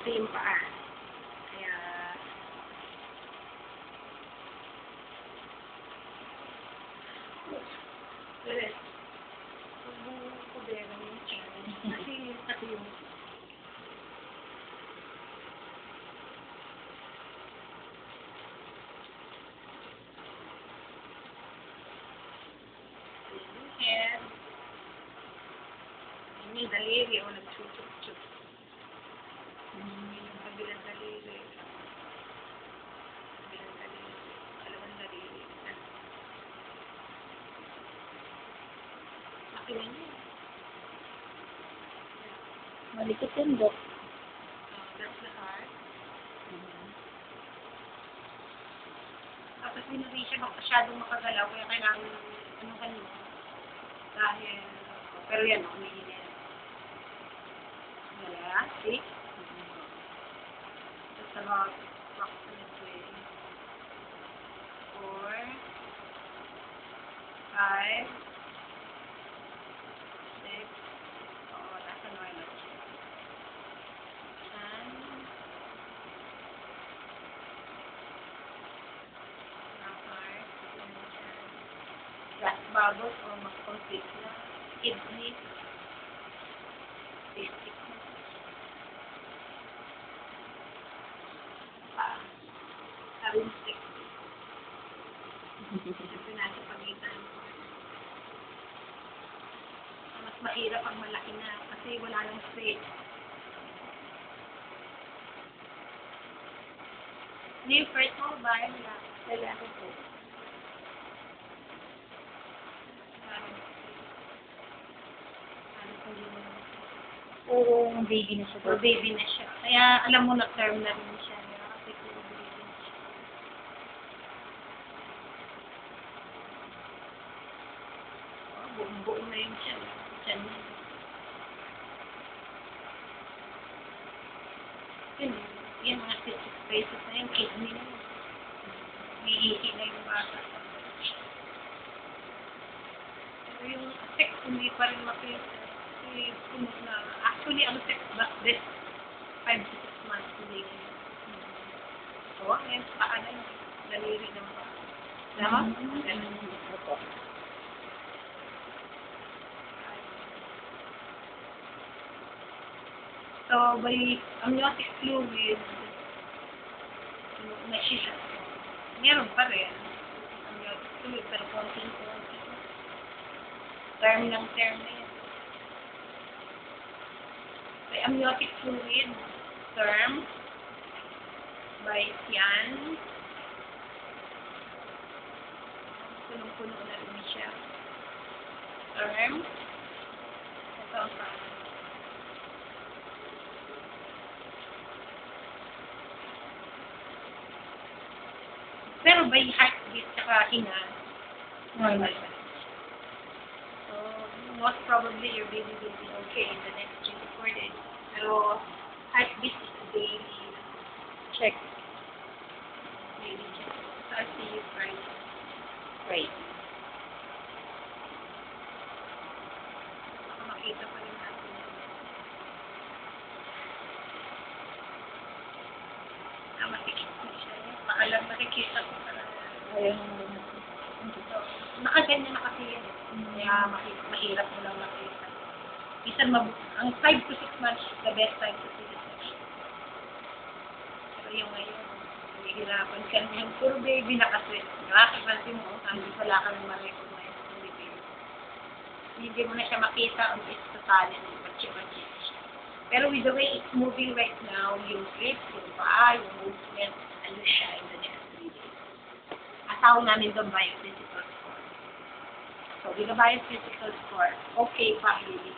Ito yung paa. Kaya, ulit. Magbuong kubera yung tiyan. Kasi yung head. Yung daliri o nagsusup-sup. Yung kabilang daliri. Kabilang daliri. Dalawang daliri. Makilan niya. Malikot yun, Dok. That's the heart. Tapos hindi siya masyadong makagalaw, kaya kailangan anong kanina. Dahil, pero yan, umiinit. Yeah, see? That's about approximately 4, 5, 6. Oh, that's a normal. Gas bubbles o mas complete na kidney, cystic larynx. Ito nasa pagitan. Mas mahirap ang malaki na kasi wala nang space. Ano yung first mo ba? Lalaki po. Puro baby na siya. Or baby na siya. Kaya alam mo na term na rin siya. Kasi puro baby na siya. Oh, buong-buong na yung siya. Diyan na. Yung mga cystic spaces na yung kidney na yun. Umiihi na yung bata. Pero yung sex, hindi pa rin makita. Kasi punos na. Actually, ang sex back this 5 to 6 months hindi. So, ngayon, paa na yung daliri ng bata. Diba? Opo. So, by amniotic fluid, nasisya. Meron pa rin. Amniotic fluid, pero konting-konti. Term ng term na yan. By amniotic fluid, term, by tiyan, punong-puno na rin siya. Term, ito ang term. Pero by heartbeat saka hinga, normal pa rin. So, most probably your baby will be okay in the next 3 to 4 days. Pero heartbeat is daily Check. daily check. So, I'll see you Friday. Right. Baka makita pa rin natin. Matikit na siya. Paalam makikita ko talaga. Ayaw na. So, nakaganyan na kasi yan. Kaya mahirap mo lang makita. Minsan, ang 5 to 6 months, the best time to see the section. Pero yung ngayon, hihirapan ka na yung puro baby na kasi. Nakakapansin mo, hindi wala ka nang ma-recognize kung baby. Hindi mo na siya makita on its totality, bachi-bachi siya. Pero with the way it's moving right now, yung lips, yung paa, yung movement, ano siya in the next 3 days. Asawag namin doon biophysical score. So, with the biophysical score, okay pa, really.